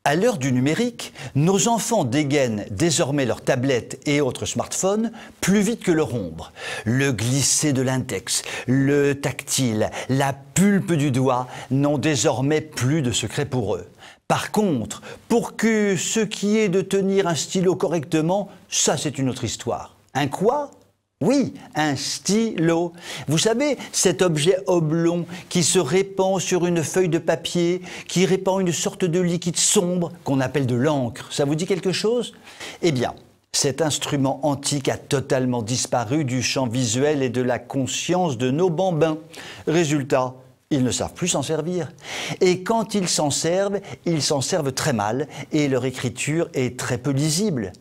À l'heure du numérique, nos enfants dégainent désormais leurs tablettes et autres smartphones plus vite que leur ombre. Le glisser de l'index, le tactile, la pulpe du doigt n'ont désormais plus de secret pour eux. Par contre, pour que ce qui est de tenir un stylo correctement, ça c'est une autre histoire. Un quoi ? Oui, un stylo. Vous savez, cet objet oblong qui se répand sur une feuille de papier, qui répand une sorte de liquide sombre qu'on appelle de l'encre. Ça vous dit quelque chose ? Eh bien, cet instrument antique a totalement disparu du champ visuel et de la conscience de nos bambins. Résultat, ils ne savent plus s'en servir. Et quand ils s'en servent très mal et leur écriture est très peu lisible.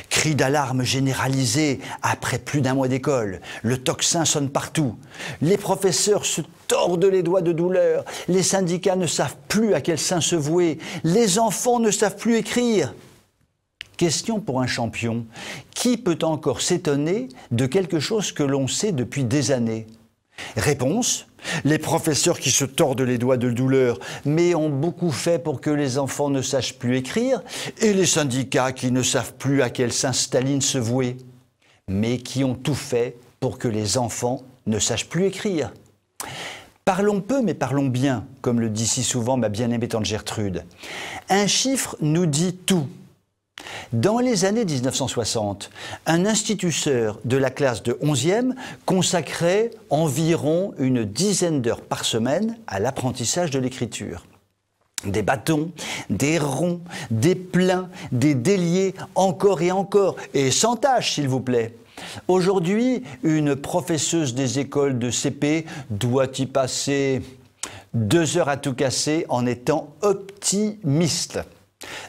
Cris d'alarme généralisés après plus d'un mois d'école. Le tocsin sonne partout. Les professeurs se tordent les doigts de douleur. Les syndicats ne savent plus à quel sein se vouer. Les enfants ne savent plus écrire. Question pour un champion. Qui peut encore s'étonner de quelque chose que l'on sait depuis des années ? Réponse : les professeurs qui se tordent les doigts de douleur, mais ont beaucoup fait pour que les enfants ne sachent plus écrire, et les syndicats qui ne savent plus à quel sein Staline se vouer, mais qui ont tout fait pour que les enfants ne sachent plus écrire. Parlons peu, mais parlons bien, comme le dit si souvent ma bien-aimée tante Gertrude. Un chiffre nous dit tout. Dans les années 1960, un instituteur de la classe de 11e consacrait environ une dizaine d'heures par semaine à l'apprentissage de l'écriture. Des bâtons, des ronds, des pleins, des déliés, encore et sans tâche s'il vous plaît. Aujourd'hui, une professeuse des écoles de CP doit y passer 2 heures à tout casser en étant optimiste.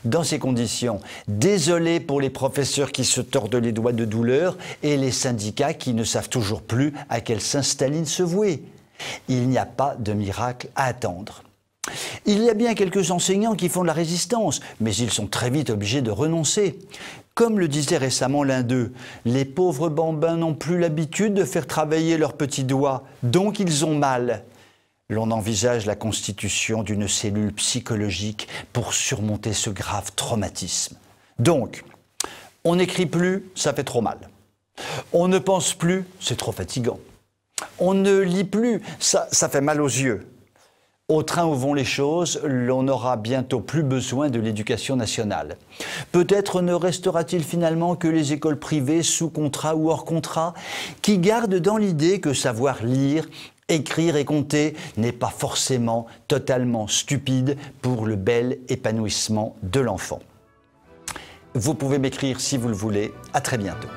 Dans ces conditions, désolé pour les professeurs qui se tordent les doigts de douleur et les syndicats qui ne savent toujours plus à quel sein Staline se vouer. Il n'y a pas de miracle à attendre. Il y a bien quelques enseignants qui font de la résistance, mais ils sont très vite obligés de renoncer. Comme le disait récemment l'un d'eux, les pauvres bambins n'ont plus l'habitude de faire travailler leurs petits doigts, donc ils ont mal. L'on envisage la constitution d'une cellule psychologique pour surmonter ce grave traumatisme. Donc, on n'écrit plus, ça fait trop mal. On ne pense plus, c'est trop fatigant. On ne lit plus, ça fait mal aux yeux. Au train où vont les choses, l'on n'aura bientôt plus besoin de l'éducation nationale. Peut-être ne restera-t-il finalement que les écoles privées sous contrat ou hors contrat qui gardent dans l'idée que savoir lire, écrire et compter n'est pas forcément totalement stupide pour le bel épanouissement de l'enfant. Vous pouvez m'écrire si vous le voulez. À très bientôt.